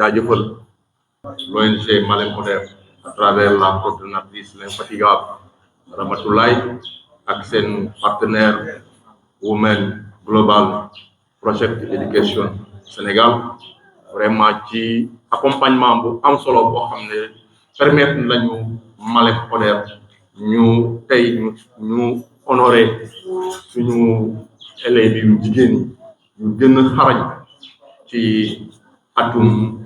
jaajëfal l'ONG Malem Hodar à travers la coordonnatrice l'infatigable Ramatoulaye ak seen partenaire Women Global Project Education Sénégal vraiment ci accompagnement bu am solo boo xam ne permettre nañu Malem Hodar ñu tey ñu honorer suñu élèves yu jigéen ñi ñu gën a xarañ ci atum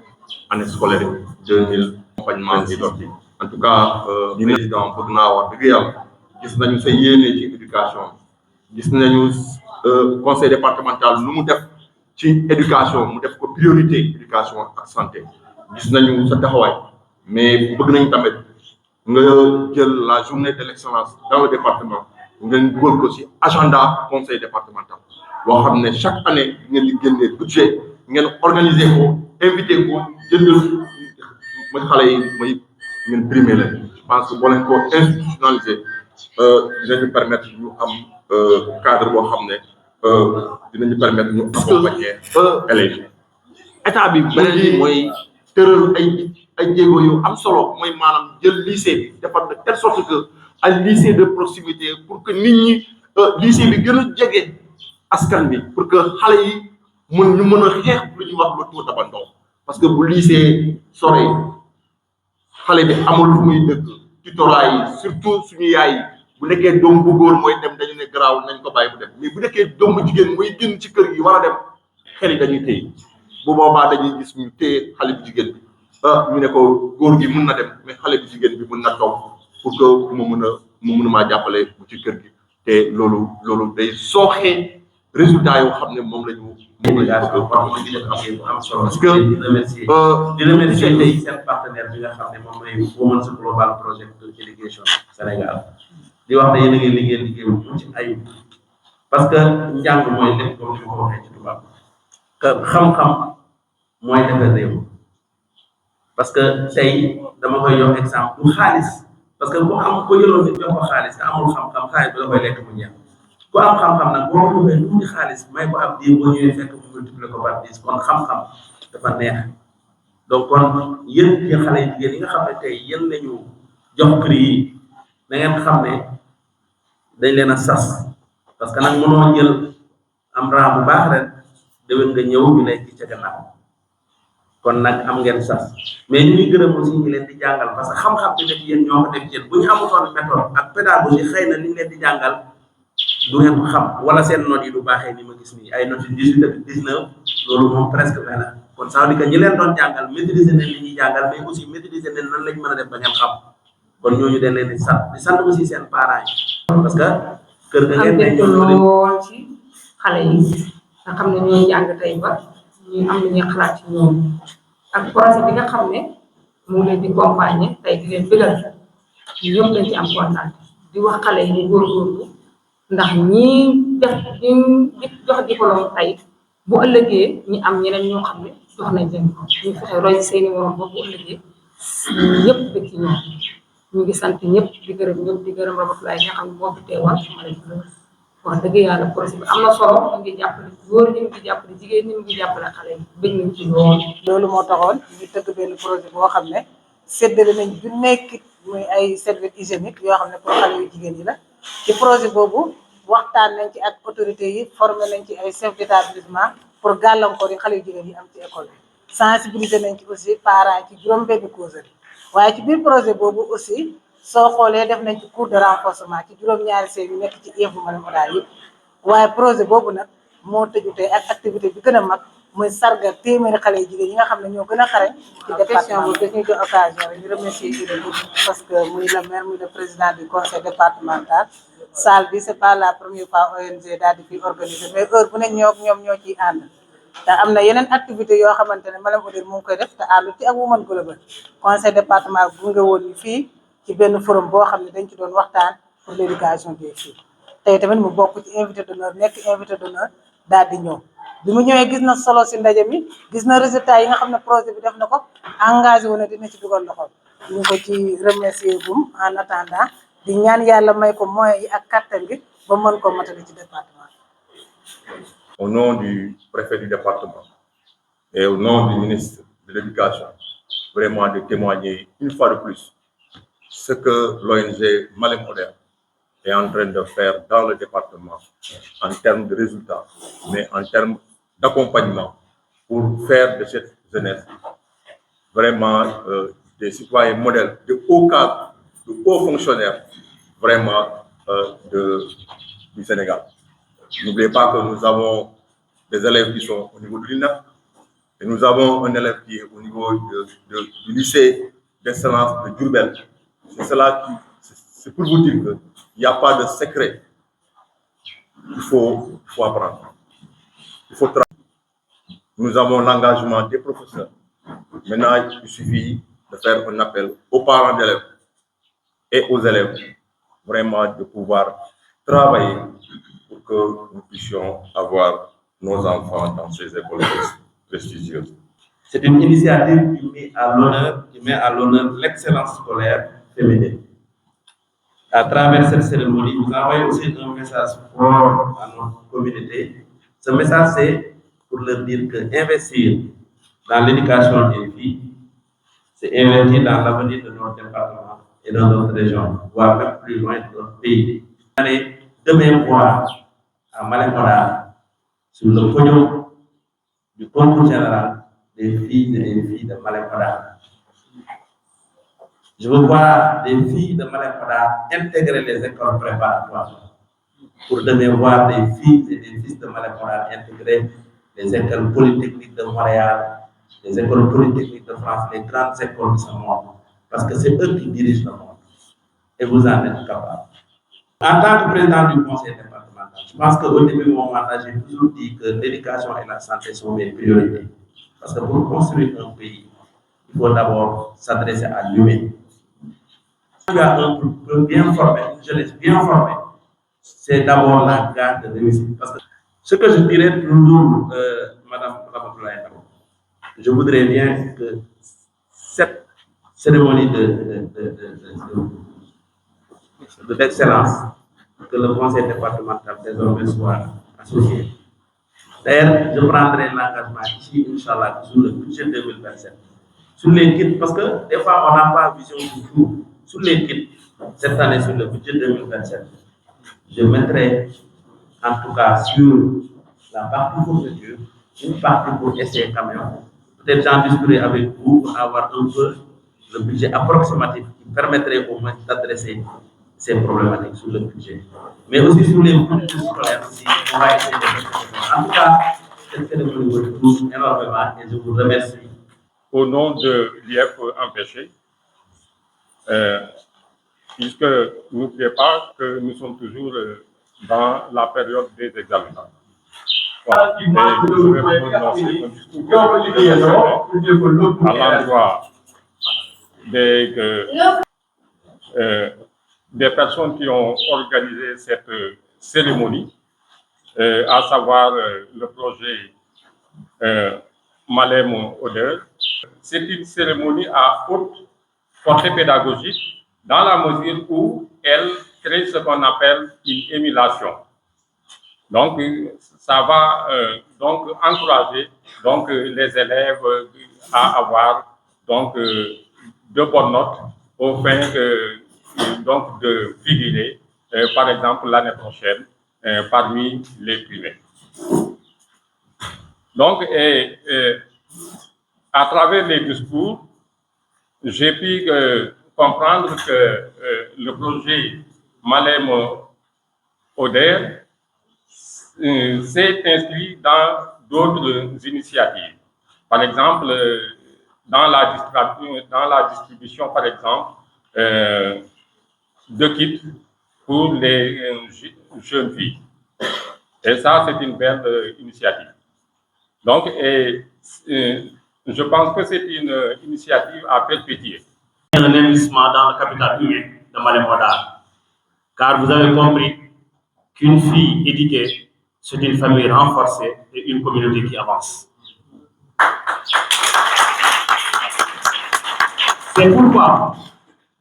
année scolaire 2000 accompagnement di dox bi en tout cas président bëgg naa wax dëgg yàlla gis nañu sa yéene ci éducation gis nañu conseil départemental lu mu def ci éducation mu def ko priorité éducation ak santé gis nañu sa taxawaay mais bëgg nañu tamit nga jël la journée de l'excellence dans le département ngeen dugal ko ci agenda conseil départemental boo xam ne chaque année ngeen di génnee budget ngeen organiser ko invité ko jëndal mooy xale yi mooy ngeen primer leen je pense que boo leen ko institutionnaliser dinañu permettre ñu am cadre boo xam ne dinañu permettre ñu accompagner élèves yi état bi beneen bi mooy tëral ay jéego yu am solo mooy maanaam jël lycée bi defar de telle sorte que ay lycée de proximité pour que nit ñi lycée bi gën a jege askan bi pour que xale yi ñu mën a xeex lu ñuy wax le taux d'abandon parce que bu lycée sore xale bi amul lu muy dëkk tutorat yi surtout suñu yaay yi bu nekkee doom bu góor mooy dem dañu ne garaaw nañ ko bàyyi bu dem mais bu nekkee doom bu jigéen mooy génn ci kër gi war a dem xel yi dañuy téye bu boobaa dañuy gis ñu téye xale bu jigéen bi ñu ne ko góor gi mën na dem mais xale bu jigéen bi mën na toog pour que mu mën maa jàppale bu ci kër gi te loolu day sooxee résultat yoo xam ne moom la ñu am solo parce que di remercier tey seen partenaire bi nga xam ne moom mooy Women's Global Project Education Sénégal di wax ne yéen a ngi liggéey bu ci ayib parce que njàng mooy lépp comme ni ko waxee ci tubaab que xam-xam mooy defar réew parce que tey dama koy jox exemple du xaalis parce que ko jëloon nit jox ko xaalis te amul xam-xam xaalis bi la koy lekk mu ñeex ku am xam-xam nag boo ko joxee tuuti xaalis may ko ab diir boo ñëwee fekk mu multiplier ko par 10 kon xam-xam dafa neex donc kon yéen ci xale yi jigéen yi nga xam ne tey yéen lañu jox prix yi na ngeen xam ne dañ leen a sas parce que nag mënoo jël am raa bu baax ren déwén nga ñëw ñu lay ci ca gannaaw kon nag am ngeen sas mais ñu ngi gërëm aussi ñu leen di jàngal parce que xam-xam bi def yéen ñoo ko def yéen bu ñu amutoon méthode ak pédagogie xëy na li ñu leen di jàngal du ngeen ko xam wala seen notes yi du baaxee ni ma gis nii ay notes yu 18 ak 19 loolu moom presque benn la kon ça veut dire que ñi leen doon jàngal maîtriser nañ li ñuy jàngal mais aussi maîtriser nañ nan lañ mën a def ba ngeen xam kon ñooñu dañ leen di sant aussi seen parents yi parce que kër ga ngeen nekk lool ci xale yi nga xam ne ñooy jàng tey ba ñu am lu ñuy xalaat ci ñoom ak projet bi nga xam ne mu leen di accompagner tey di leen bëggal ñoom dañ ci am kontaan di wax xale yi ñu góorgóorlu ndax ñii def ñu jox diplôme tey bu ëllëgee ñi am ñeneen ñoo xam ne jox nañ leen ko ñu fexe roy seeni morom ba bu ëllëgee ñëpp bëgg ci ñoom ñu ngi sant ñëpp di gërëm ñëpp di gërëm Ramatoulaye nga xam ne moo fi teewal ma leen wax dëgg yàlla projet bi am na solo ñu ngi jàppale góor ñi ngi jàppale jigéen ñi ngi jàppale xale yi bëgg nañ ci lool. loolu moo taxoon ñu tëgg benn projet boo xam ne séddale nañ du nekk muy ay serviette hygiénique yoo xam ne pour xale yu jigéen yi la ci projet boobu waxtaan nañ ci ak autorités yi formé nañ ci ay chef d'établissement pour gàllankoor yi xale yu jigéen yi am ci école bi sensibiliser nañ ci aussi parents ci juróom-benn causerie waaye ci biir projet boobu aussi soo xoolee def nañ ci cours de renforcement ci juróom-ñaari seen yu nekk ci IEF bu Malem Hodar yëpp waaye projet boobu nag moo tëju tey ak activité bi gën a mag muy sargal téeméeri xale yu jigéen yi nga xam ne ñoo gën a xarañ ci département boobu dañuy jox occasion rek ñu remercier parce que muy le maire muy le président du conseil départemental salle bi c'est pas la première fois ONG daal di fi organiser mais heure bu ne ñoom ñoo ciy ànd te am na yeneen activité yoo xamante ne Malem Hodar mu ngi koy def te àndu ci ak Women Global conseil départemental bu nga woon ñu fii ci benn forum boo xam ne dañ ci doon waxtaan pour l'éducation des filles tey tamit mu bokk ci invité d'honneur nekk invité d'honneur daal di ñëw bi mu ñëwee gis na solo si ndaje mi gis na résultat yi nga xam ne projet bi def na ko engagé wu na dina ci dugal loxo ñu ko ci remercier bum en attendant di ñaan yàlla may ko moyens yi ak kattan gi ba mën ko matali ci département. Au nom du préfet du département et au nom du ministre de l'éducation, vraiment de témoigner une fois de plus ce que l'ONG Malem Hodar est en train de faire dans le département en termes de résultats, mais en termes d'accompagnement pour faire de cette jeunesse vraiment des citoyens modèles, de hauts cadres, de hauts fonctionnaires vraiment du Sénégal. N'oubliez pas que nous avons des élèves qui sont au niveau de l'INA et nous avons un élève qui est au niveau du lycée d'excellence de Diourbel. C'est pour vous dire qu'il n'y a pas de secret. Il faut apprendre. Il faut travailler. Nous avons l'engagement des professeurs. Maintenant, il suffit de faire un appel aux parents d'élèves et aux élèves, vraiment de pouvoir travailler pour que nous puissions avoir nos enfants dans ces écoles prestigieuses. C'est une initiative qui met à l'honneur l'excellence scolaire féminine. À travers cette cérémonie, vous envoyez aussi un message fort à notre communauté. Ce message, c'est pour leur dire que investir dans l'éducation des filles, c'est investir dans l'avenir de notre département et de notre région, voire même plus loin de notre pays. Allez demain voir à Malem Hodar sur le podium du concours général des filles et des filles de Malem Hodar. Je veux voir des filles de Malem Hodar intégrer les écoles préparatoires. Pour demain voir des filles et des fils de Malem Hodar intégrer les écoles polytechniques de Montréal, les écoles polytechniques de France, les grandes écoles de ce monde. Parce que c'est eux qui dirigent le monde. Et vous en êtes capable. En tant que président du conseil départemental, je pense qu'au début de mon mandat, j'ai toujours dit que l'éducation et la santé sont mes priorités. Parce que pour construire un pays, il faut d'abord s'adresser à l'humain. Tu as un peuple bien formé, une jeunesse bien formée, c'est d'abord la garde de réussite. Parce que ce que je dirais toujours, Madame Ramatoulaye, je voudrais bien que cette cérémonie d'excellence, que le conseil départemental désormais soit associé. D'ailleurs, je prendrai l'engagement ici, Inch'Allah, sur le budget 2027. Sur les kits, parce que des fois, on n'a pas vision du tout. Sur les kits, cette année, sur le budget 2027, je mettrai, en tout cas, sur la partie fourniture, une partie pour essayer quand même. Peut-être j'en discuterai avec vous pour avoir un peu le budget approximatif qui permettrait au moins d'adresser ces problématiques sur le budget. Mais aussi sur les budgets scolaires, aussi, on va essayer de faire. En tout cas, cette cérémonie vous touche énormément et je vous remercie. Au nom de l'IF Empêché, puisque n'oubliez pas que nous sommes toujours dans la période des examens. Voilà. Et je vais vous prononcer un discours à l'endroit des personnes qui ont organisé cette cérémonie, à savoir le projet Malem Hodar. C'est une cérémonie à haute portée pédagogique dans la mesure où elle crée ce qu'on appelle une émulation. Donc, ça va donc encourager donc les élèves à avoir donc de bonnes notes au fin donc de figurer par exemple l'année prochaine parmi les primés. Donc, à travers les discours, j'ai pu comprendre que le projet Malem Hodar s'est inscrit dans d'autres initiatives. Par exemple, dans la distribution, par exemple, de kits pour les jeunes filles. Et ça, c'est une belle initiative. Donc, je pense que c'est une initiative à perpétuer. Un investissement dans le capital humain de Malem Hodar. Car vous avez compris qu'une fille éduquée, c'est une famille renforcée et une communauté qui avance. C'est pourquoi,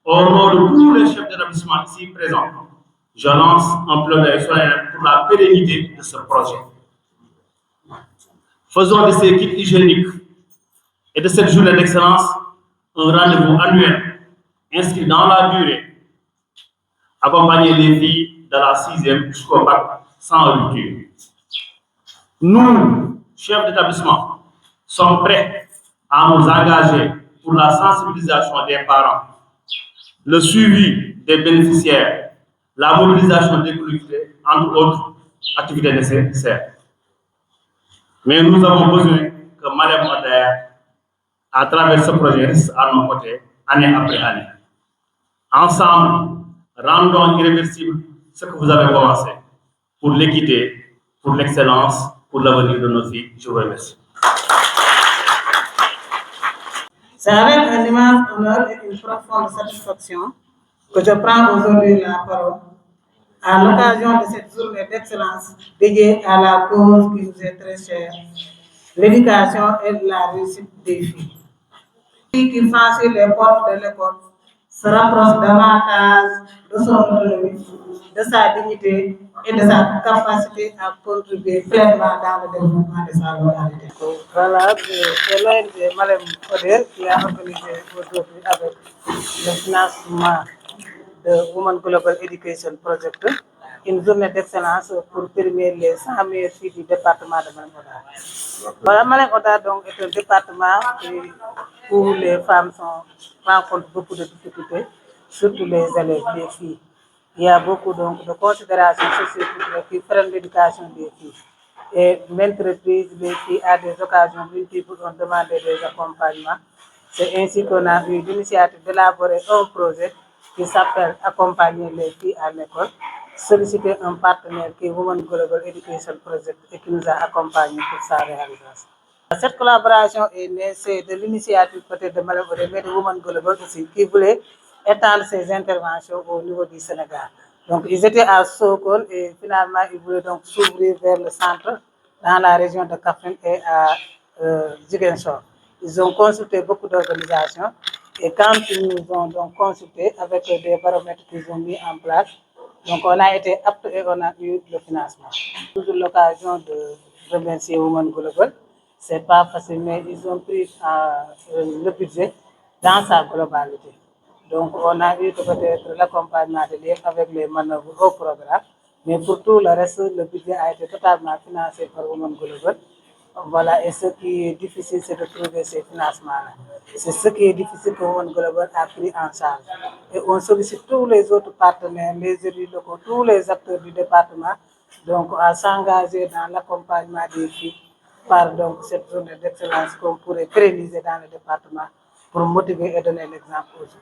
au nom de tous les chefs d'établissement ici présents, je lance un plaidoyer solennel pour la pérennité de ce projet. Faisons de ces kits hygiéniques et de cette journée d'excellence un rendez-vous annuel inscrit dans la durée, accompagner les filles de la 6e jusqu'au bac sans rupture. Nous, chefs d'établissement, sommes prêts à nous engager pour la sensibilisation des parents, le suivi des bénéficiaires, la mobilisation des collectivités, entre autres activités nécessaires. Mais nous avons besoin que Malem Hodar, à travers ce projet, reste à nos côtés, année après année. Ensemble, rendons irréversible ce que vous avez commencé pour l'équité, pour l'excellence, pour l'avenir de nos filles. Je vous remercie. C'est avec un immense honneur et une profonde satisfaction que je prends aujourd'hui la parole à l'occasion de cette journée d'excellence dédiée à la cause qui nous est très chère, l'éducation et la réussite des filles. Les filles qui franchissent les portes de l'école se rapprochent davantage de son autonomie, de sa dignité et de sa capacité à contribuer pleinement dans le développement de sa localité. Voilà, c'est l'ONG Malem Hodar qui a organisé aujourd'hui avec le financement de Women Global Education Project une journée d'excellence pour premiers les 100 meilleures filles du département de Malem Hodar. Voilà, Malem Hodar donc est un département où les femmes rencontrent beaucoup de difficultés, surtout les élèves, les filles. Il y a beaucoup donc de considérations socioculturelles qui freinent l'éducation des filles. Et maintes reprises, les filles, à des occasions multiples, ont demandé des accompagnements. C'est ainsi qu'on a eu l'initiative d'élaborer un projet qui s'appelle Accompagner les filles à l'école, solliciter un partenaire qui est Women Global Education Project et qui nous a accompagnés pour sa réalisation. Cette collaboration est née de l'initiative peut-être de Malem Hodar, mais de Women Global aussi, qui voulait étendre ses interventions au niveau du Sénégal. Donc, ils étaient à Sokone et finalement, ils voulaient donc s'ouvrir vers le centre, dans la région de Kaffrine et à Ziguinchor. Ils ont consulté beaucoup d'organisations et quand ils nous ont donc consulté avec des baromètres qu'ils ont mis en place, donc on a été apte et on a eu le financement. J'ai eu l'occasion de remercier Women Global. C'est pas facile, mais ils ont pris le budget dans sa globalité. Donc, on a eu peut-être l'accompagnement de l'IEF avec les manœuvres au programme, mais pour tout le reste, le budget a été totalement financé par Women Global. Voilà, et ce qui est difficile, c'est de trouver ces financements-là. C'est ce qui est difficile que Women Global a pris en charge. Et on sollicite tous les autres partenaires, les élus locaux, tous les acteurs du département, donc à s'engager dans l'accompagnement des filles par donc cette journée d'excellence qu'on pourrait pérenniser dans le département pour motiver et donner l'exemple aux autres.